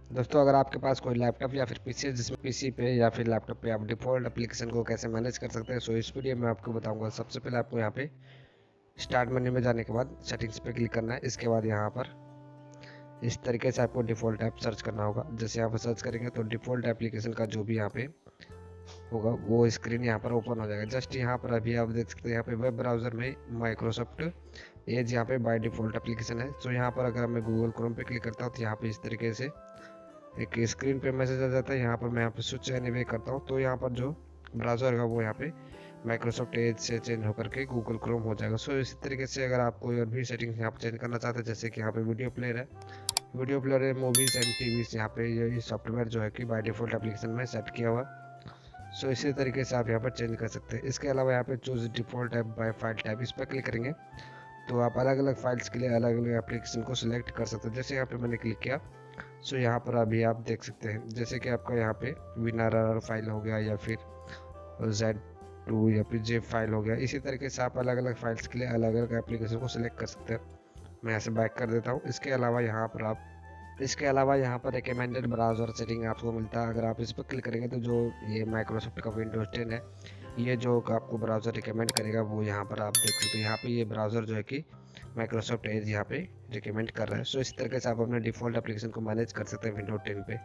दोस्तों अगर आपके पास कोई लैपटॉप या फिर पीसी है जिसमें पीसी पे या फिर लैपटॉप पे आप डिफ़ॉल्ट एप्लीकेशन को कैसे मैनेज कर सकते हैं, सो इस वीडियो में आपको बताऊंगा। सबसे पहले आपको यहाँ पे स्टार्ट मेन्यू में जाने के बाद सेटिंग्स पे क्लिक करना है। इसके बाद यहाँ पर इस तरीके से आपको डिफ़ॉल्ट ऐप सर्च करना होगा। जैसे यहाँ पर सर्च करेंगे तो डिफ़ॉल्ट एप्लीकेशन का जो भी यहाँ पे होगा वो स्क्रीन यहाँ पर ओपन हो जाएगा। जस्ट यहाँ पर अभी आप देख सकते हैं यहाँ पे वेब ब्राउज़र में माइक्रोसॉफ्ट एज यहाँ पे बाय डिफ़ॉल्ट एप्लीकेशन है। सो यहाँ पर अगर मैं गूगल क्रोम पे क्लिक करता हूँ तो यहाँ पे इस तरीके से एक स्क्रीन पे मैसेज आ जाता है। यहाँ पर मैं यहाँ पे स्विच एनीवे करता हूँ तो यहाँ पर जो ब्राउज़र होगा वो यहाँ पे माइक्रोसॉफ्ट एज से चेंज होकर के गूगल क्रोम हो जाएगा। सो इसी तरीके से अगर आप कोई और भी सेटिंग्स यहाँ पर चेंज करना चाहते हैं, जैसे कि यहाँ पे वीडियो प्लेयर है, वीडियो प्लेयर है, मूवीज़ एंड टीवीज़, यहाँ पे ये सॉफ्टवेयर जो है कि बाय डिफ़ॉल्ट एप्लीकेशन में सेट किया हुआ। सो इसी तरीके से आप यहाँ पर चेंज कर सकते हैं। इसके अलावा यहाँ पे choose default app by file type, इस पर क्लिक करेंगे तो आप अलग अलग फाइल्स के लिए अलग अलग एप्लीकेशन को सिलेक्ट कर सकते हैं। जैसे यहाँ पे मैंने क्लिक किया, सो यहाँ पर अभी आप देख सकते हैं जैसे कि आपका यहाँ पे विनर फाइल हो गया या फिर Z2 या फिर जेब फाइल हो गया। इसी तरीके से आप अलग अलग फाइल्स के लिए अलग अलग एप्लीकेशन को सिलेक्ट कर सकते हैं। मैं ऐसे बैक कर देता हूँ। इसके अलावा यहाँ पर रिकमेंडेड ब्राउज़र सेटिंग आपको मिलता है। अगर आप इस पर क्लिक करेंगे तो जो ये माइक्रोसॉफ्ट का विंडोज 10 है, ये जो आपको ब्राउज़र रिकमेंड करेगा वो यहाँ पर आप देख सकते हैं। यहाँ पे ये ब्राउज़र जो है कि माइक्रोसॉफ्ट एज यहाँ पे रिकमेंड कर रहा है। सो इस तरीके से आप अपने डिफ़ॉल्ट एप्लीकेशन को मैनेज कर सकते हैं विंडोज 10 पे।